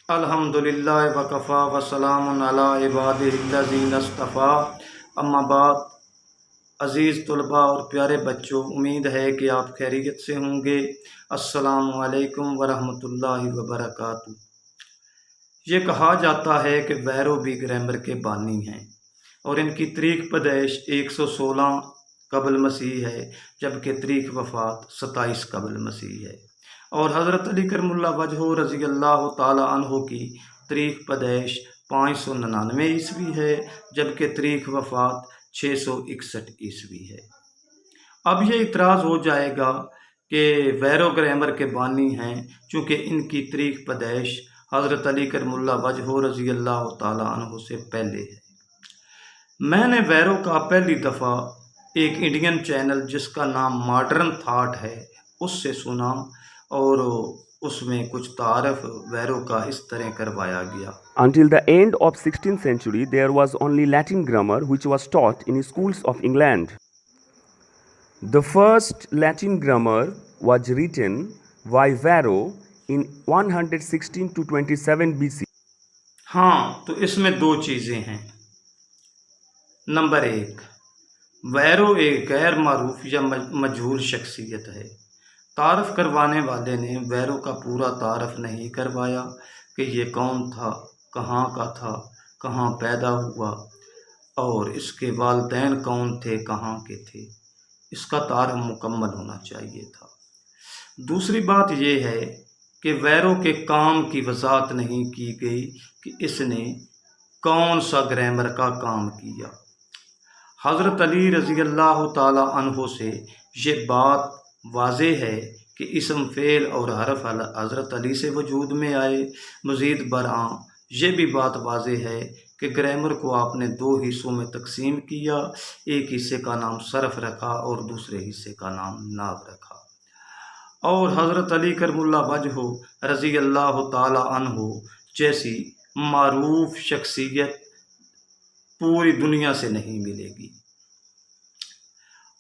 الحمدللہ وکفا وسلام علی عبادہ الذین اصطفیٰ، اما بعد۔ عزیز طلباء اور پیارے بچوں، امید ہے کہ آپ خیریت سے ہوں گے۔ السلام علیکم ورحمۃ اللہ وبرکاتہ۔ یہ کہا جاتا ہے کہ ویرو بھی گرائمر کے بانی ہیں اور ان کی تاریخ پیدائش 116 قبل مسیح ہے، جبکہ تاریخ وفات 27 قبل مسیح ہے، اور حضرت علی کرم اللہ وجہہ رضی اللہ تعالی عنہ کی تاریخ پیدائش 599 عیسوی ہے، جبکہ تاریخ وفات 661 عیسوی ہے۔ اب یہ اعتراض ہو جائے گا کہ ویرو گرائمر کے بانی ہیں چونکہ ان کی تاریخ پیدائش حضرت علی کرم اللہ وجہہ رضی اللہ تعالی عنہ سے پہلے ہے۔ میں نے ویرو کا پہلی دفعہ ایک انڈین چینل جس کا نام ماڈرن تھاٹ ہے اس سے سنا، اور اس میں کچھ تعارف ویرو کا اس طرح کروایا گیا۔ Until the end of 16th century, there was only Latin grammar which was taught in schools of England. The first Latin grammar was written by Verro in 116 to 27 BC. ہاں، تو اس میں دو چیزیں ہیں۔ نمبر 1، ویرو ایک غیر معروف یا مجہول شخصیت ہے۔ تعارف کروانے والے نے ویرو کا پورا تعارف نہیں کروایا کہ یہ کون تھا، کہاں کا تھا، کہاں پیدا ہوا، اور اس کے والدین کون تھے، کہاں کے تھے۔ اس کا تعارف مکمل ہونا چاہیے تھا۔ دوسری بات یہ ہے کہ ویرو کے کام کی وضاحت نہیں کی گئی کہ اس نے کون سا گرامر کا کام کیا۔ حضرت علی رضی اللہ تعالی عنہ سے یہ بات واضح ہے کہ اسم، فعل اور حرف حضرت علی سے وجود میں آئے۔ مزید برآں یہ بھی بات واضح ہے کہ گرامر کو آپ نے دو حصوں میں تقسیم کیا، ایک حصے کا نام صرف رکھا اور دوسرے حصے کا نام نحو رکھا، اور حضرت علی کرم اللہ وجہہ رضی اللہ تعالی عنہ جیسی معروف شخصیت پوری دنیا سے نہیں ملے گی،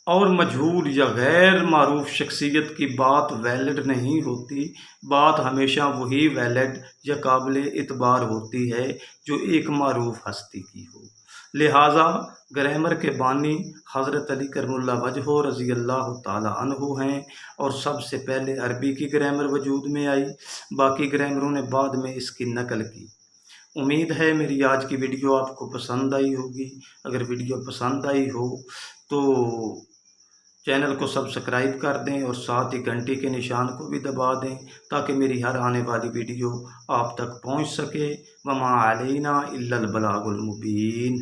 اور مجہول یا غیر معروف شخصیت کی بات ویلڈ نہیں ہوتی۔ بات ہمیشہ وہی ویلڈ یا قابل اعتبار ہوتی ہے جو ایک معروف ہستی کی ہو۔ لہٰذا گرامر کے بانی حضرت علی کرم اللہ وجہہ رضی اللہ تعالی عنہ ہیں، اور سب سے پہلے عربی کی گرامر وجود میں آئی، باقی گرامروں نے بعد میں اس کی نقل کی۔ امید ہے میری آج کی ویڈیو آپ کو پسند آئی ہوگی۔ اگر ویڈیو پسند آئی ہو تو چینل کو سبسکرائب کر دیں اور ساتھ ہی گھنٹی کے نشان کو بھی دبا دیں تاکہ میری ہر آنے والی ویڈیو آپ تک پہنچ سکے۔ وما علینا الا البلاغ المبین۔